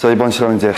자, 이번 시간은 이제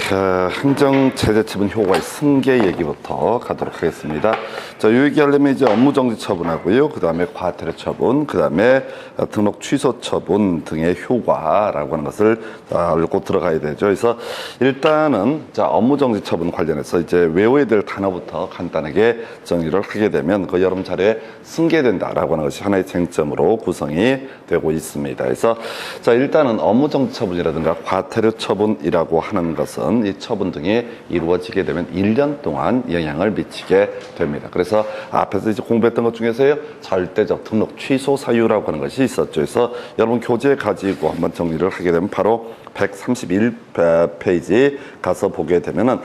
행정체제처분 효과의 승계 얘기부터 가도록 하겠습니다. 자, 이 얘기하려면 이제 업무정지 처분하고요. 그 다음에 과태료 처분, 그 다음에 등록 취소 처분 등의 효과라고 하는 것을 알고 들어가야 되죠. 그래서 일단은 자, 업무정지 처분 관련해서 이제 외워야 될 단어부터 간단하게 정리를 하게 되면 그 여러분 자료에 승계된다라고 하는 것이 하나의 쟁점으로 구성이 되고 있습니다. 그래서 자, 일단은 업무정지 처분이라든가 과태료 처분이라고 하는 것은 이 처분 등이 이루어지게 되면 1년 동안 영향을 미치게 됩니다. 그래서 앞에서 이제 공부했던 것 중에서요, 절대적 등록 취소 사유라고 하는 것이 있었죠. 그래서 여러분 교재 가지고 한번 정리를 하게 되면 바로 131페이지 가서 보게 되면은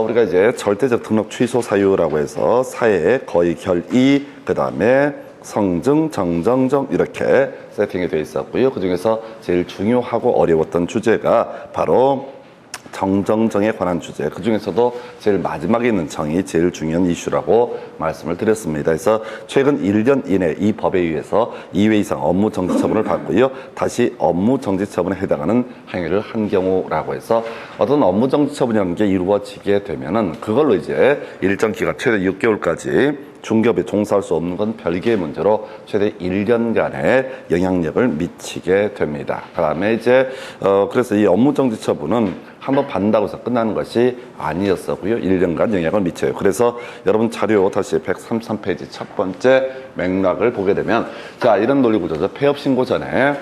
우리가 이제 절대적 등록 취소 사유라고 해서 사회, 거의, 결의, 그 다음에 성증, 정정정 이렇게 세팅이 되어 있었고요. 그 중에서 제일 중요하고 어려웠던 주제가 바로 정정정에 관한 주제, 그 중에서도 제일 마지막에 있는 정이 제일 중요한 이슈라고 말씀을 드렸습니다. 그래서 최근 1년 이내 이 법에 의해서 2회 이상 업무정지 처분을 받고요, 다시 업무정지 처분에 해당하는 행위를 한 경우라고 해서 어떤 업무정지 처분이라는 게 이루어지게 되면은 그걸로 이제 일정 기간 최대 6개월까지 중개업에 종사할 수 없는 건 별개의 문제로 최대 1년간의 영향력을 미치게 됩니다. 그 다음에 이제 그래서 이 업무정지 처분은 한번 받는다고 해서 끝나는 것이 아니었었고요. 1년간 영향을 미쳐요. 그래서 여러분 자료 다시 133페이지 첫 번째 맥락을 보게 되면 자, 이런 논리구조죠. 폐업 신고 전에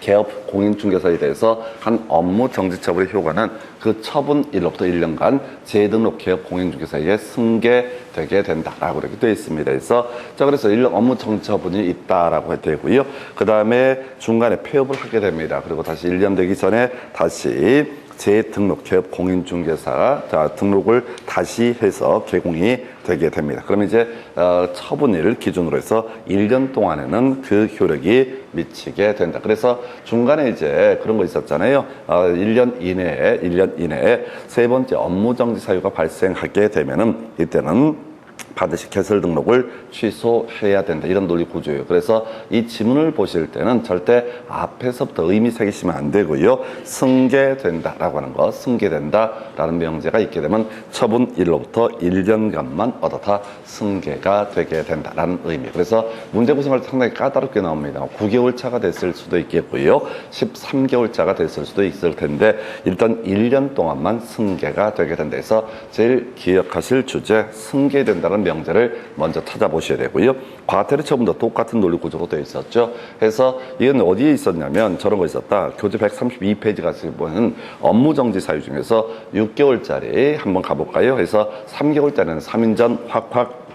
개업 공인중개사에 대해서 한 업무 정지 처분의 효과는 그 처분일로부터 1년간 재등록 개업 공인중개사에게 승계되게 된다라고 이렇게 되어 있습니다. 그래서 자, 그래서 1년 업무 정지 처분이 있다라고 되고요. 그 다음에 중간에 폐업을 하게 됩니다. 그리고 다시 1년 되기 전에 다시 재등록 개업 공인중개사 등록을 다시 해서 개공이 되게 됩니다. 그러면 이제 처분일을 기준으로 해서 1년 동안에는 그 효력이 미치게 된다. 그래서 중간에 이제 그런 거 있었잖아요. 1년 이내에 세 번째 업무정지 사유가 발생하게 되면은 이때는 반드시 개설 등록을 취소해야 된다. 이런 논리 구조예요. 그래서 이 지문을 보실 때는 절대 앞에서부터 의미 새기시면 안 되고요. 승계된다라고 하는 거, 승계된다라는 명제가 있게 되면 처분일로부터 1년간만 얻어다 승계가 되게 된다라는 의미. 그래서 문제 구성할 때 상당히 까다롭게 나옵니다. 9개월 차가 됐을 수도 있겠고요. 13개월 차가 됐을 수도 있을 텐데 일단 1년 동안만 승계가 되게 된다 해서 제일 기억하실 주제, 승계된다는 명제를 먼저 찾아보셔야 되고요. 과태료 처분도 똑같은 논리 구조로 되어 있었죠. 그래서 이건 어디에 있었냐면 저런 거 있었다. 교재 132페이지 같이 보면 업무정지 사유 중에서 6개월짜리 한번 가볼까요? 그래서 3개월짜리는 3인전 확확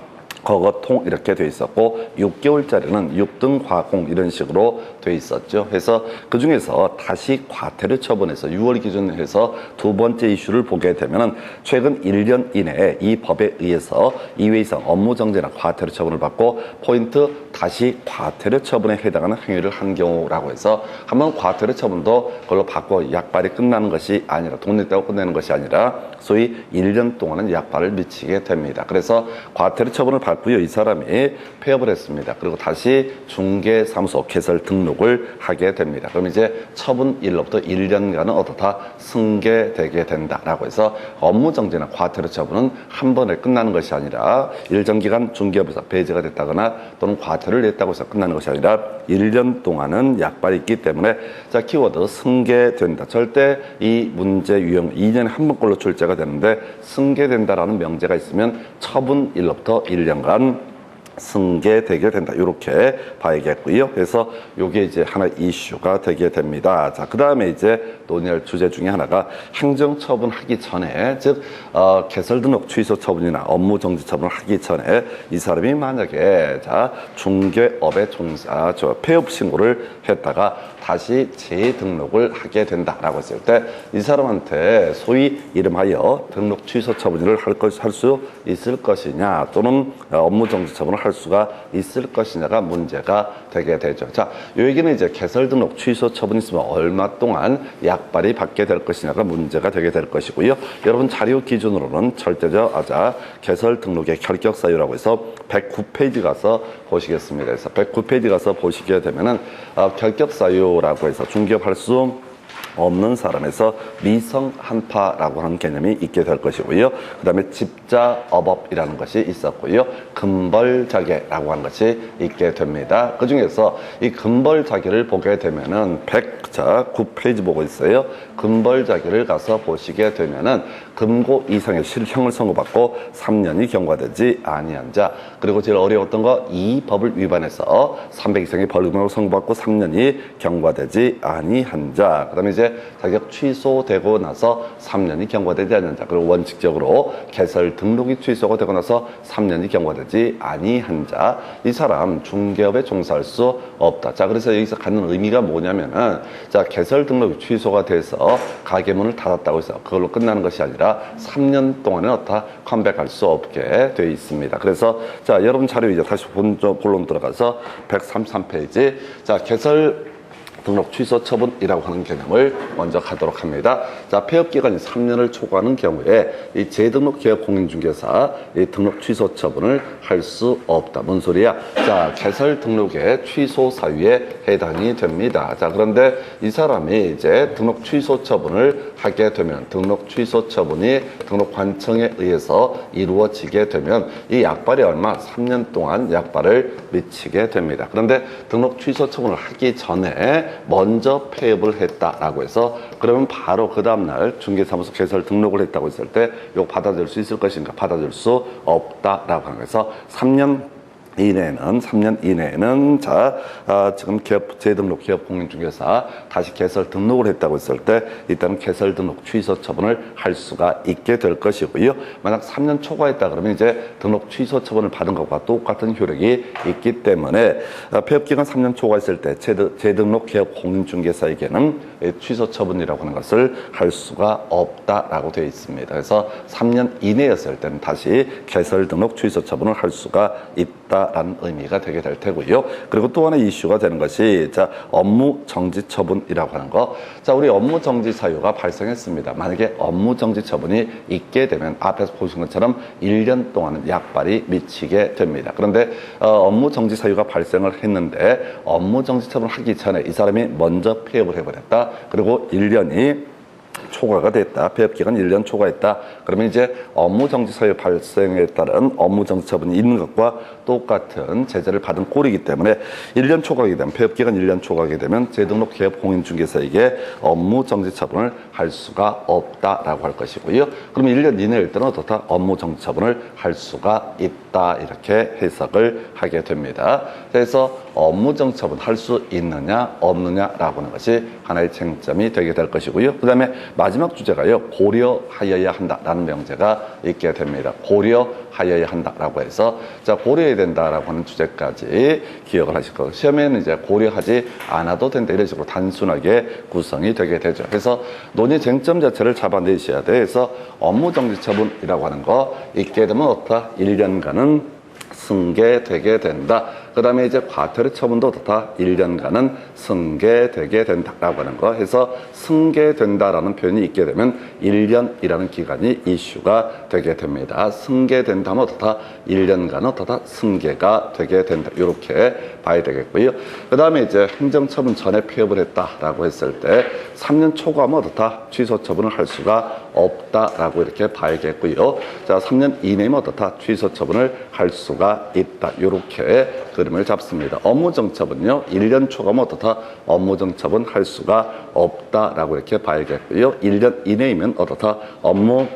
거거통 이렇게 돼 있었고 6개월짜리는 6등 과공 이런 식으로 돼 있었죠. 그래서 그 중에서 다시 과태료 처분해서 6월 기준으로 해서 두 번째 이슈를 보게 되면은 최근 1년 이내에 이 법에 의해서 2회 이상 업무정지나 과태료 처분을 받고 포인트 다시 과태료 처분에 해당하는 행위를 한 경우라고 해서 한번 과태료 처분도 그걸로 받고 약발이 끝나는 것이 아니라 돈 냈다고 끝내는 것이 아니라 소위 1년 동안은 약발을 미치게 됩니다. 그래서 과태료 처분을 받고요. 이 사람이 폐업을 했습니다. 그리고 다시 중개사무소 개설 등록을 하게 됩니다. 그럼 이제 처분일로부터 1년간은 어떻다 승계되게 된다라고 해서 업무정지나 과태료 처분은 한 번에 끝나는 것이 아니라 일정 기간 중개업에서 배제가 됐다거나 또는 과태료를 냈다고 해서 끝나는 것이 아니라 1년 동안은 약발이 있기 때문에 자, 키워드 승계된다. 절대 이 문제 유형 2년에 한 번꼴로 출제가 되는데 승계된다라는 명제가 있으면 처분일로부터 1년간 승계되게 된다. 이렇게 봐야겠고요. 그래서 요게 이제 하나 이슈가 되게 됩니다. 자, 그 다음에 이제 논의할 주제 중에 하나가 행정처분하기 전에, 즉 개설 등록 취소 처분이나 업무정지 처분을 하기 전에 이 사람이 만약에 자, 중개업에 종사, 폐업 신고를 했다가 다시 재등록을 하게 된다라고 했을 때 이 사람한테 소위 이름하여 등록 취소 처분을 할 수 있을 것이냐 또는 업무정지 처분을 할 수가 있을 것이냐가 문제가 되게 되죠. 자, 이 얘기는 이제 개설 등록 취소 처분이 있으면 얼마 동안 약발이 받게 될 것이냐가 문제가 되게 될 것이고요. 여러분 자료 기준으로는 절대적 개설 등록의 결격 사유라고 해서 109페이지 가서 보시겠습니다. 그래서 109페이지 가서 보시게 되면은 결격 사유라고 해서 중개업 할 수 없는 사람에서 미성한파라고 하는 개념이 있게 될 것이고요. 그 다음에 집자업업이라는 것이 있었고요. 금벌자계라고 하는 것이 있게 됩니다. 그 중에서 이 금벌자계를 보게 되면은 109페이지 보고 있어요. 금벌자계를 가서 보시게 되면은 금고 이상의 실형을 선고받고 3년이 경과되지 아니한 자, 그리고 제일 어려웠던 거 이 법을 위반해서 300 이상의 벌금을 선고받고 3년이 경과되지 아니한 자, 그 다음에 이제 자격 취소되고 나서 3년이 경과되지 않는 자, 그리고 원칙적으로 개설 등록이 취소가 되고 나서 3년이 경과되지 아니한 자, 이 사람 중개업에 종사할 수 없다. 자, 그래서 여기서 갖는 의미가 뭐냐면은, 자, 개설 등록이 취소가 돼서 가게문을 닫았다고 해서 그걸로 끝나는 것이 아니라 3년 동안은 어떠 컴백할 수 없게 되어 있습니다. 그래서 자, 여러분 자료 이제 다시 본론 들어가서 133페이지, 자, 개설 등록 취소 처분이라고 하는 개념을 먼저 가도록 합니다. 자, 폐업기간이 3년을 초과하는 경우에 이 재등록 기업 공인중개사 이 등록 취소 처분을 할 수 없다. 뭔 소리야? 자, 개설 등록의 취소 사유에 해당이 됩니다. 자, 그런데 이 사람이 이제 등록 취소 처분을 하게 되면, 등록 취소 처분이 등록 관청에 의해서 이루어지게 되면 이 약발이 얼마? 3년 동안 약발을 미치게 됩니다. 그런데 등록 취소 처분을 하기 전에 먼저 폐업을 했다라고 해서, 그러면 바로 그 다음날 중개사무소 개설 등록을 했다고 했을 때 이거 받아들일 수 있을 것인가? 받아들일 수 없다라고 하는 거에서 3년 이내에는 자, 지금 재등록 기업 공인중개사 다시 개설 등록을 했다고 했을 때 일단은 개설 등록 취소 처분을 할 수가 있게 될 것이고요. 만약 3년 초과했다 그러면 이제 등록 취소 처분을 받은 것과 똑같은 효력이 있기 때문에 폐업기간 3년 초과했을 때 재등록 기업 공인중개사에게는 취소 처분이라고 하는 것을 할 수가 없다라고 되어 있습니다. 그래서 3년 이내였을 때는 다시 개설 등록 취소 처분을 할 수가 있다 라는 의미가 되게 될 테고요. 그리고 또 하나 이슈가 되는 것이, 자, 업무 정지 처분이라고 하는 거. 자, 우리 업무 정지 사유가 발생했습니다. 만약에 업무 정지 처분이 있게 되면 앞에서 보신 것처럼 1년 동안은 약발이 미치게 됩니다. 그런데 업무 정지 사유가 발생을 했는데 업무 정지 처분을 하기 전에 이 사람이 먼저 폐업을 해버렸다. 그리고 1년이 초과가 됐다. 폐업기간 1년 초과했다. 그러면 이제 업무정지 사유 발생에 따른 업무정지 처분이 있는 것과 똑같은 제재를 받은 꼴이기 때문에 1년 초과하게 되면, 폐업기간 1년 초과하게 되면 재등록 기업 공인중개사에게 업무정지 처분을 할 수가 없다라고 할 것이고요. 그러면 1년 이내일 때는 어떻다? 업무정지 처분을 할 수가 있다. 이렇게 해석을 하게 됩니다. 그래서 업무정지 처분 할 수 있느냐 없느냐라고 하는 것이 하나의 쟁점이 되게 될 것이고요. 그 다음에 마지막 주제가요, 고려하여야 한다라는 명제가 있게 됩니다. 고려하여야 한다라고 해서, 자, 고려해야 된다라고 하는 주제까지 기억을 하실 거고, 시험에는 이제 고려하지 않아도 된다 이런 식으로 단순하게 구성이 되게 되죠. 그래서 논의 쟁점 자체를 잡아내셔야 돼. 그래서 업무정지 처분이라고 하는 거 있게 되면 어떻다? 1년간은 승계되게 된다. 그 다음에 이제 과태료 처분도 어떻다? 1년간은 승계되게 된다라고 하는 거 해서 승계된다라는 표현이 있게 되면 1년이라는 기간이 이슈가 되게 됩니다. 승계된다면 어떻다? 1년간은 어떻다? 승계가 되게 된다. 이렇게 봐야 되겠고요. 그 다음에 이제 행정처분 전에 폐업을 했다라고 했을 때 3년 초과하면 어떻다? 취소 처분을 할 수가 없다라고 이렇게 봐야겠고요. 자, 3년 이내면 어떻다? 취소 처분을 할 수가 있다. 이렇게 그림을 잡습니다. 업무정처분요, 1년 초과면 어떻다? 업무정처분 할 수가 없다라고 이렇게 봐야겠고요. 1년 이내이면 어떻다? 업무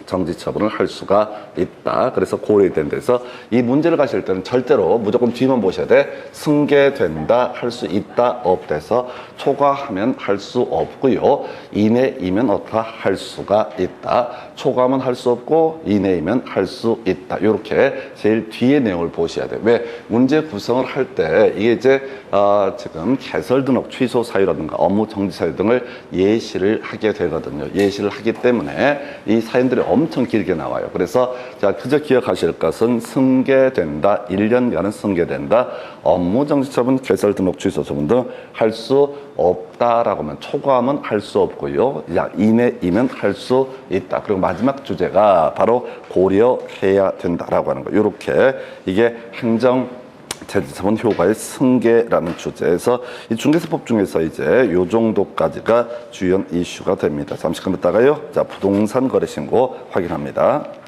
정지 처분을 할 수가 있다. 그래서 고려된 데서 이 문제를 가실 때는 절대로 무조건 뒤만 보셔야 돼. 승계된다, 할 수 있다, 없대서 초과하면 할 수 없고요. 이내이면 어떻다? 할 수가 있다. 초과하면 할 수 없고 이내이면 할 수 있다. 이렇게 제일 뒤에 내용을 보셔야 돼. 왜? 문제 구성을 할 때 이게 이제 지금 개설 등록 취소 사유라든가 업무 정지 사유 등을 예시를 하게 되거든요. 예시를 하기 때문에 이 사연들이 엄청 길게 나와요. 그래서 자, 그저 기억하실 것은 승계된다, 1년간은 승계된다, 업무정지 처분, 개설 등록 취소 처분 등 할 수 없다라고 하면 초과하면 할 수 없고요. 이내이면 할 수 있다. 그리고 마지막 주제가 바로 고려해야 된다라고 하는 거. 이렇게 이게 행정 최저자본 효과의 승계라는 주제에서 이 중개사법 중에서 이제 요 정도까지가 주요 이슈가 됩니다. 잠시 금 있다가요. 자, 부동산 거래 신고 확인합니다.